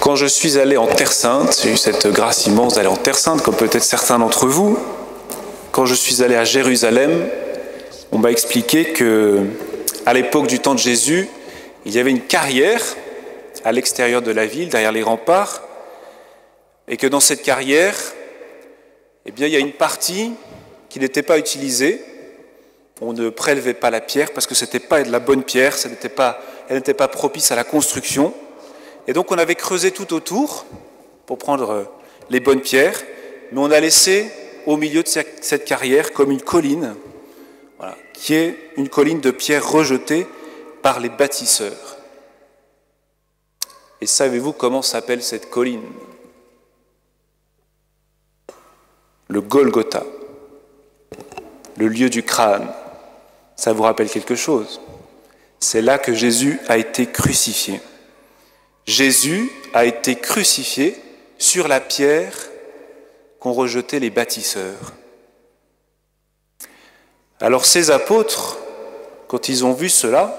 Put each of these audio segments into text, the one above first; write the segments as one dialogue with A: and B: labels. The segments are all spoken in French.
A: Quand je suis allé en Terre Sainte, j'ai eu cette grâce immense d'aller en Terre Sainte, comme peut-être certains d'entre vous. Quand je suis allé à Jérusalem, on m'a expliqué que, à l'époque du temps de Jésus, il y avait une carrière à l'extérieur de la ville, derrière les remparts, et que dans cette carrière, eh bien, il y a une partie qui n'était pas utilisée. On ne prélevait pas la pierre parce que ce n'était pas de la bonne pierre, elle n'était pas propice à la construction. Et donc on avait creusé tout autour pour prendre les bonnes pierres, mais on a laissé au milieu de cette carrière comme une colline, voilà, qui est une colline de pierres rejetées par les bâtisseurs. Et savez-vous comment s'appelle cette colline? Le Golgotha, le lieu du crâne. Ça vous rappelle quelque chose? C'est là que Jésus a été crucifié. Jésus a été crucifié sur la pierre qu'ont rejetée les bâtisseurs. Alors ces apôtres, quand ils ont vu cela,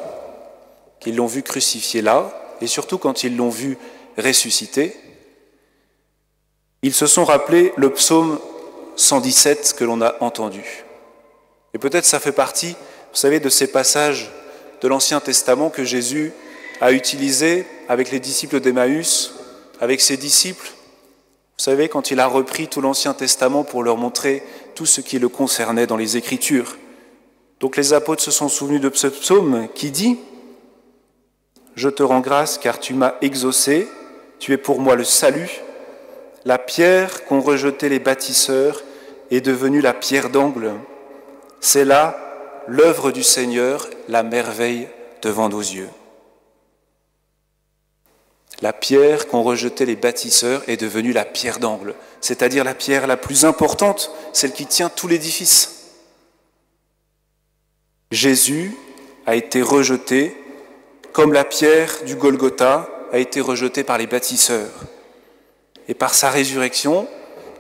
A: qu'ils l'ont vu crucifié là, et surtout quand ils l'ont vu ressuscité, ils se sont rappelés le psaume 117 que l'on a entendu. Et peut-être ça fait partie, vous savez, de ces passages de l'Ancien Testament que Jésus a utilisé avec les disciples d'Emmaüs, avec ses disciples. Vous savez, quand il a repris tout l'Ancien Testament pour leur montrer tout ce qui le concernait dans les Écritures. Donc les apôtres se sont souvenus de ce psaume qui dit « Je te rends grâce car tu m'as exaucé, tu es pour moi le salut. La pierre qu'ont rejetée les bâtisseurs est devenue la pierre d'angle. C'est là l'œuvre du Seigneur, la merveille devant nos yeux. » La pierre qu'ont rejetée les bâtisseurs est devenue la pierre d'angle, c'est-à-dire la pierre la plus importante, celle qui tient tout l'édifice. Jésus a été rejeté comme la pierre du Golgotha a été rejetée par les bâtisseurs. Et par sa résurrection,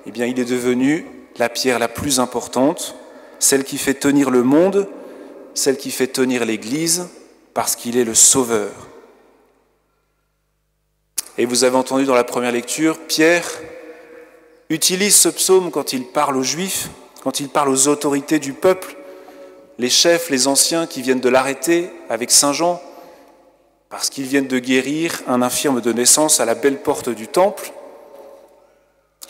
A: eh bien, il est devenu la pierre la plus importante, celle qui fait tenir le monde, celle qui fait tenir l'Église, parce qu'il est le Sauveur. Et vous avez entendu dans la première lecture, Pierre utilise ce psaume quand il parle aux Juifs, quand il parle aux autorités du peuple, les chefs, les anciens qui viennent de l'arrêter avec Saint Jean, parce qu'ils viennent de guérir un infirme de naissance à la belle porte du temple.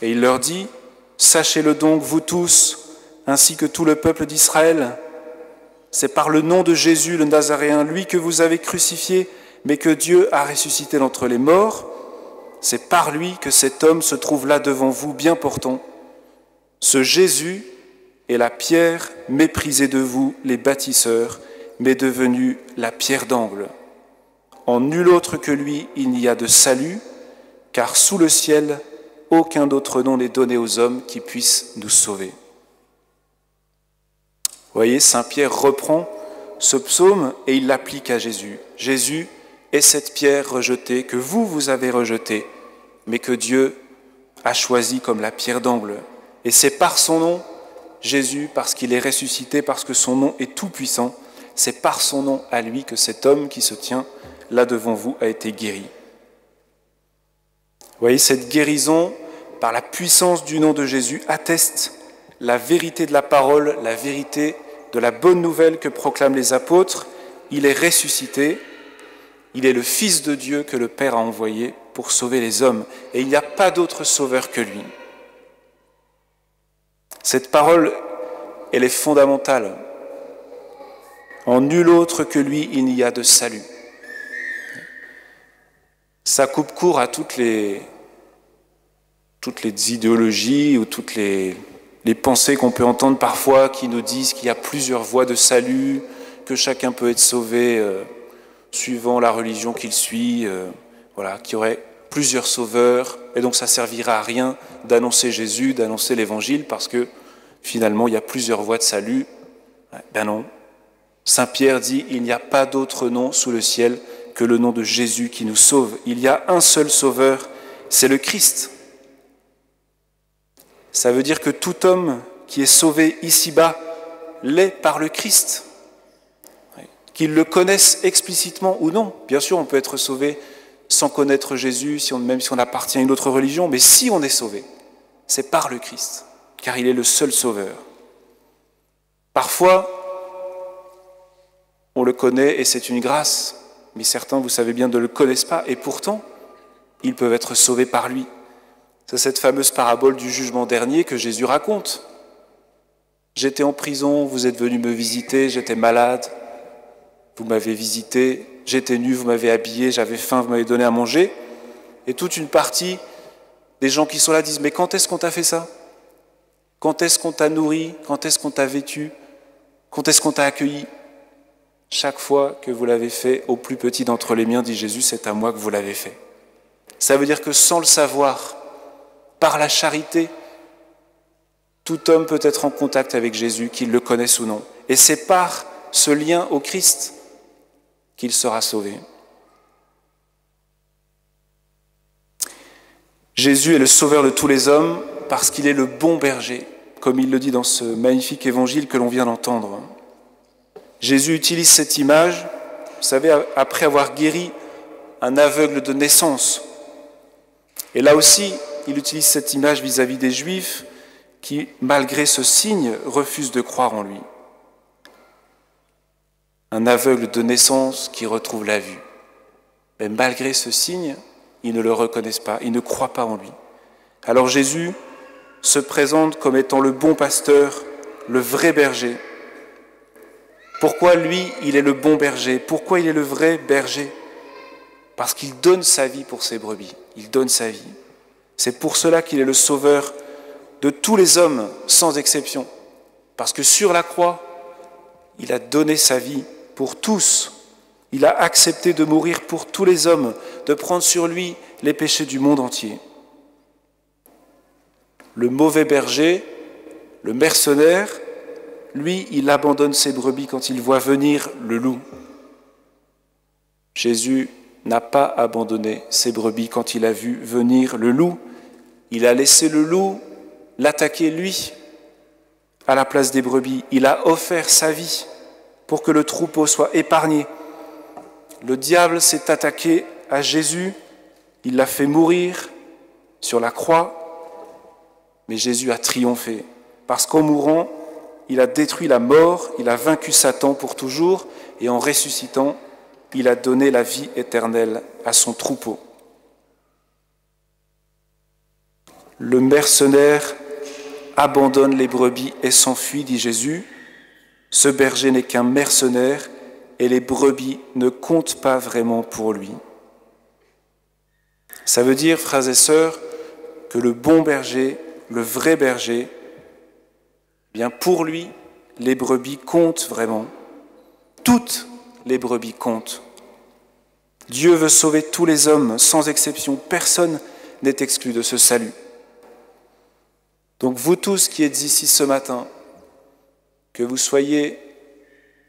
A: Et il leur dit, « Sachez-le donc, vous tous, ainsi que tout le peuple d'Israël, c'est par le nom de Jésus le Nazaréen, lui que vous avez crucifié, mais que Dieu a ressuscité d'entre les morts. C'est par lui que cet homme se trouve là devant vous, bien portant. Ce Jésus est la pierre méprisée de vous, les bâtisseurs, mais devenue la pierre d'angle. En nul autre que lui, il n'y a de salut, car sous le ciel, aucun autre nom n'est donné aux hommes qui puissent nous sauver. » Vous voyez, Saint Pierre reprend ce psaume et il l'applique à Jésus. Jésus est cette pierre rejetée que vous avez rejetée, mais que Dieu a choisie comme la pierre d'angle. Et c'est par son nom, Jésus, parce qu'il est ressuscité, parce que son nom est tout puissant, c'est par son nom à lui que cet homme qui se tient là devant vous a été guéri. Vous voyez, cette guérison, par la puissance du nom de Jésus, atteste la vérité de la parole, la vérité de la bonne nouvelle que proclament les apôtres. Il est ressuscité, il est le Fils de Dieu que le Père a envoyé pour sauver les hommes. Et il n'y a pas d'autre sauveur que lui. Cette parole, elle est fondamentale. En nul autre que lui, il n'y a de salut. Ça coupe court à toutes les idéologies ou toutes les pensées qu'on peut entendre parfois qui nous disent qu'il y a plusieurs voies de salut, que chacun peut être sauvé suivant la religion qu'il suit, voilà, qu'il y aurait plusieurs sauveurs, et donc ça ne servira à rien d'annoncer Jésus, d'annoncer l'Évangile, parce que finalement il y a plusieurs voies de salut. Ben non. Saint Pierre dit « Il n'y a pas d'autre nom sous le ciel que le nom de Jésus qui nous sauve. Il y a un seul sauveur, c'est le Christ. Ça veut dire que tout homme qui est sauvé ici-bas l'est par le Christ. Qu'il le connaisse explicitement ou non. Bien sûr, on peut être sauvé sans connaître Jésus, même si on appartient à une autre religion, mais si on est sauvé, c'est par le Christ, car il est le seul sauveur. Parfois, on le connaît et c'est une grâce, mais certains, vous savez bien, ne le connaissent pas, et pourtant, ils peuvent être sauvés par lui. C'est cette fameuse parabole du jugement dernier que Jésus raconte. J'étais en prison, vous êtes venus me visiter, j'étais malade, vous m'avez visité, j'étais nu, vous m'avez habillé, j'avais faim, vous m'avez donné à manger. Et toute une partie des gens qui sont là disent « Mais quand est-ce qu'on t'a fait ça? Quand est-ce qu'on t'a nourri? Quand est-ce qu'on t'a vêtu? Quand est-ce qu'on t'a accueilli ?» Chaque fois que vous l'avez fait au plus petit d'entre les miens, dit Jésus, c'est à moi que vous l'avez fait. Ça veut dire que sans le savoir, par la charité, tout homme peut être en contact avec Jésus, qu'il le connaisse ou non. Et c'est par ce lien au Christ qu'il sera sauvé. Jésus est le sauveur de tous les hommes parce qu'il est le bon berger, comme il le dit dans ce magnifique évangile que l'on vient d'entendre. Jésus utilise cette image, vous savez, après avoir guéri un aveugle de naissance. Et là aussi, il utilise cette image vis-à-vis des Juifs qui, malgré ce signe, refusent de croire en lui. Un aveugle de naissance qui retrouve la vue. Mais malgré ce signe, ils ne le reconnaissent pas, ils ne croient pas en lui. Alors Jésus se présente comme étant le bon pasteur, le vrai berger. Pourquoi lui, il est le bon berger? Pourquoi il est le vrai berger? Parce qu'il donne sa vie pour ses brebis. Il donne sa vie. C'est pour cela qu'il est le sauveur de tous les hommes, sans exception. Parce que sur la croix, il a donné sa vie pour tous. Il a accepté de mourir pour tous les hommes, de prendre sur lui les péchés du monde entier. Le mauvais berger, le mercenaire, lui, il abandonne ses brebis quand il voit venir le loup. Jésus n'a pas abandonné ses brebis quand il a vu venir le loup. Il a laissé le loup l'attaquer lui à la place des brebis. Il a offert sa vie pour que le troupeau soit épargné. Le diable s'est attaqué à Jésus, il l'a fait mourir sur la croix, mais Jésus a triomphé, parce qu'en mourant, il a détruit la mort, il a vaincu Satan pour toujours, et en ressuscitant, il a donné la vie éternelle à son troupeau. Le mercenaire abandonne les brebis et s'enfuit, dit Jésus. Ce berger n'est qu'un mercenaire et les brebis ne comptent pas vraiment pour lui. Ça veut dire, frères et sœurs, que le bon berger, le vrai berger, bien pour lui, les brebis comptent vraiment. Toutes les brebis comptent. Dieu veut sauver tous les hommes, sans exception. Personne n'est exclu de ce salut. Donc vous tous qui êtes ici ce matin, que vous soyez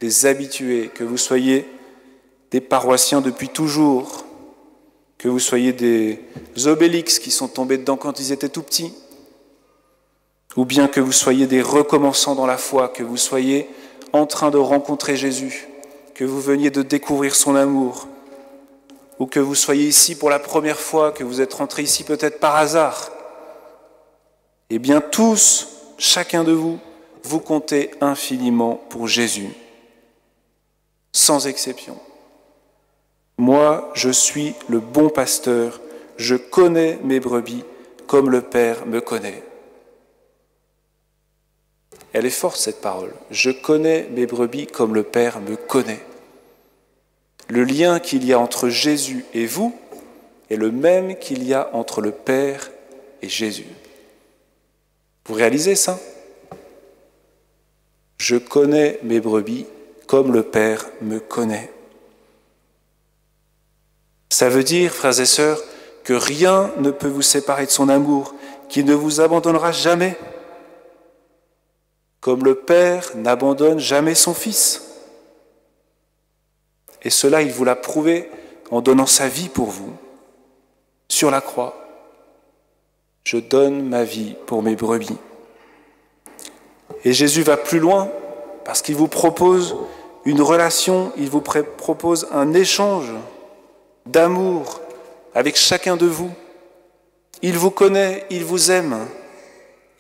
A: des habitués, que vous soyez des paroissiens depuis toujours, que vous soyez des obélix qui sont tombés dedans quand ils étaient tout petits, ou bien que vous soyez des recommençants dans la foi, que vous soyez en train de rencontrer Jésus, que vous veniez de découvrir son amour, ou que vous soyez ici pour la première fois, que vous êtes rentrés ici peut-être par hasard, eh bien tous, chacun de vous, vous comptez infiniment pour Jésus, sans exception. Moi, je suis le bon pasteur, je connais mes brebis comme le Père me connaît. Elle est forte cette parole. Je connais mes brebis comme le Père me connaît. Le lien qu'il y a entre Jésus et vous est le même qu'il y a entre le Père et Jésus. Vous réalisez ça? Je connais mes brebis comme le Père me connaît. Ça veut dire, frères et sœurs, que rien ne peut vous séparer de son amour, qu'il ne vous abandonnera jamais, comme le Père n'abandonne jamais son Fils. Et cela, il vous l'a prouvé en donnant sa vie pour vous, sur la croix. Je donne ma vie pour mes brebis. Et Jésus va plus loin parce qu'il vous propose une relation, il vous propose un échange d'amour avec chacun de vous. Il vous connaît, il vous aime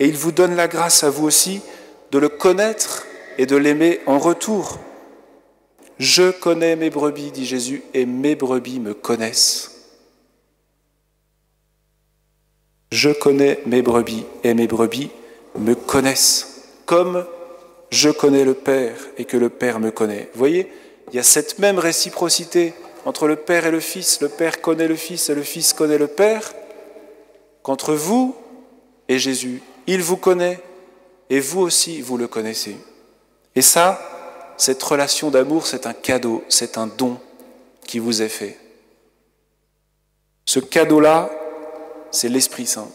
A: et il vous donne la grâce à vous aussi de le connaître et de l'aimer en retour. Je connais mes brebis, dit Jésus, et mes brebis me connaissent. Je connais mes brebis et mes brebis me connaissent, comme je connais le Père et que le Père me connaît. Vous voyez, il y a cette même réciprocité entre le Père et le Fils. Le Père connaît le Fils et le Fils connaît le Père, qu'entre vous et Jésus. Il vous connaît et vous aussi, vous le connaissez. Et ça, cette relation d'amour, c'est un cadeau, c'est un don qui vous est fait. Ce cadeau-là, c'est l'Esprit Saint.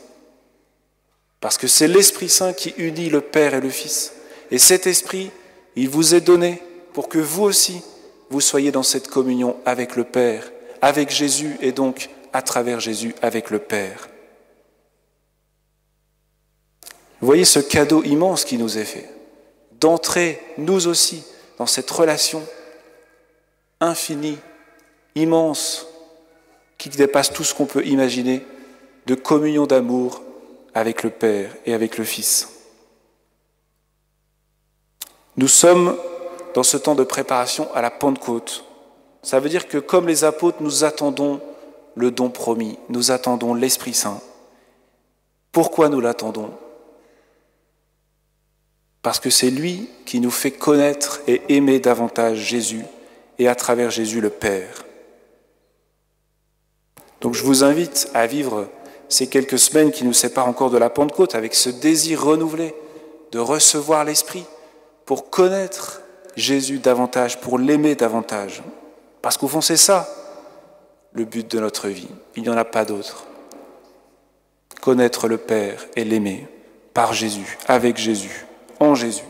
A: Parce que c'est l'Esprit Saint qui unit le Père et le Fils. Et cet Esprit, il vous est donné pour que vous aussi, vous soyez dans cette communion avec le Père, avec Jésus et donc à travers Jésus avec le Père. Vous voyez ce cadeau immense qui nous est fait, d'entrer nous aussi dans cette relation infinie, immense, qui dépasse tout ce qu'on peut imaginer, de communion d'amour avec le Père et avec le Fils. Nous sommes dans ce temps de préparation à la Pentecôte. Ça veut dire que comme les apôtres, nous attendons le don promis, nous attendons l'Esprit Saint. Pourquoi nous l'attendons ? Parce que c'est lui qui nous fait connaître et aimer davantage Jésus et à travers Jésus le Père. Donc je vous invite à vivre ces quelques semaines qui nous séparent encore de la Pentecôte avec ce désir renouvelé de recevoir l'Esprit pour connaître Jésus davantage, pour l'aimer davantage. Parce qu'au fond, c'est ça le but de notre vie. Il n'y en a pas d'autre. Connaître le Père et l'aimer par Jésus, avec Jésus, en Jésus.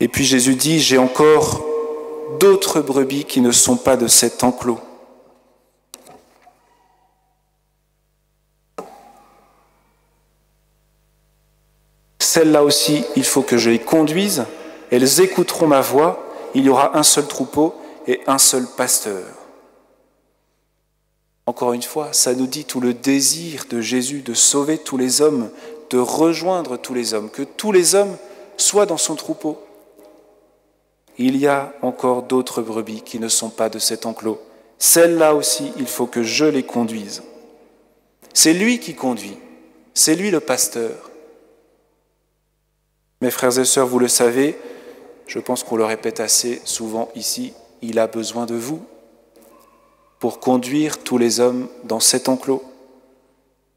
A: Et puis Jésus dit, j'ai encore d'autres brebis qui ne sont pas de cet enclos. Celles-là aussi, il faut que je les conduise. Elles écouteront ma voix. Il y aura un seul troupeau et un seul pasteur. Encore une fois, ça nous dit tout le désir de Jésus de sauver tous les hommes, de rejoindre tous les hommes, que tous les hommes soient dans son troupeau. Il y a encore d'autres brebis qui ne sont pas de cet enclos. Celles-là aussi, il faut que je les conduise. C'est lui qui conduit, c'est lui le pasteur. Mes frères et sœurs, vous le savez, je pense qu'on le répète assez souvent ici, il a besoin de vous pour conduire tous les hommes dans cet enclos.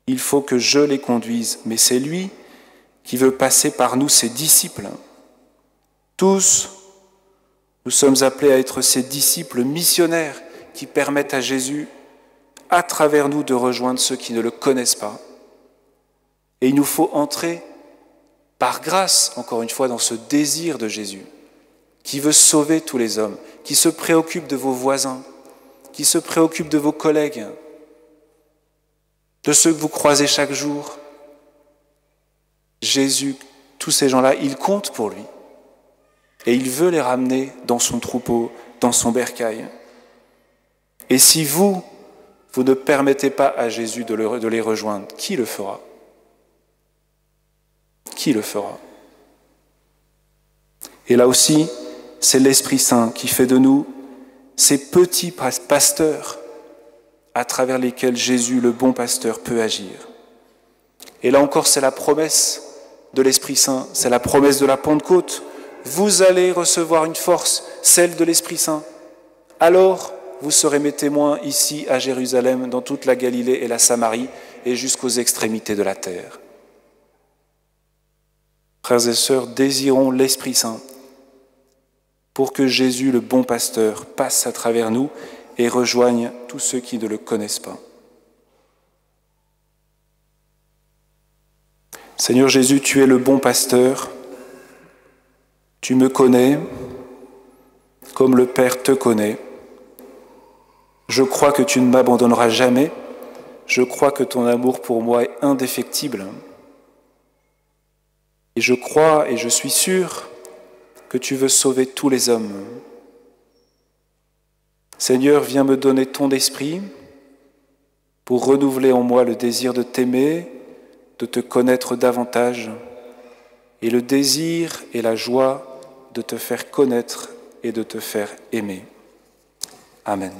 A: Il faut que je les conduise, mais c'est lui qui veut passer par nous, ses disciples. Tous, nous sommes appelés à être ses disciples missionnaires qui permettent à Jésus, à travers nous, de rejoindre ceux qui ne le connaissent pas. Et il nous faut entrer par grâce, encore une fois, dans ce désir de Jésus, qui veut sauver tous les hommes, qui se préoccupe de vos voisins, qui se préoccupe de vos collègues, de ceux que vous croisez chaque jour. Jésus, tous ces gens-là, ils comptent pour lui. Et il veut les ramener dans son troupeau, dans son bercail. Et si vous ne permettez pas à Jésus de les rejoindre, qui le fera ? Qui le fera ? Et là aussi, c'est l'Esprit Saint qui fait de nous ces petits pasteurs à travers lesquels Jésus, le bon pasteur, peut agir. Et là encore, c'est la promesse de l'Esprit Saint, c'est la promesse de la Pentecôte. Vous allez recevoir une force, celle de l'Esprit Saint. Alors, vous serez mes témoins ici à Jérusalem, dans toute la Galilée et la Samarie, et jusqu'aux extrémités de la terre. Frères et sœurs, désirons l'Esprit Saint pour que Jésus, le bon pasteur, passe à travers nous et rejoigne tous ceux qui ne le connaissent pas. Seigneur Jésus, tu es le bon pasteur, tu me connais. comme le Père te connaît. Je crois que tu ne m'abandonneras jamais. Je crois que ton amour pour moi est indéfectible. Et je crois et je suis sûr que tu veux sauver tous les hommes. Seigneur, viens me donner ton esprit pour renouveler en moi le désir de t'aimer, de te connaître davantage, et le désir et la joie de te faire connaître et de te faire aimer. Amen.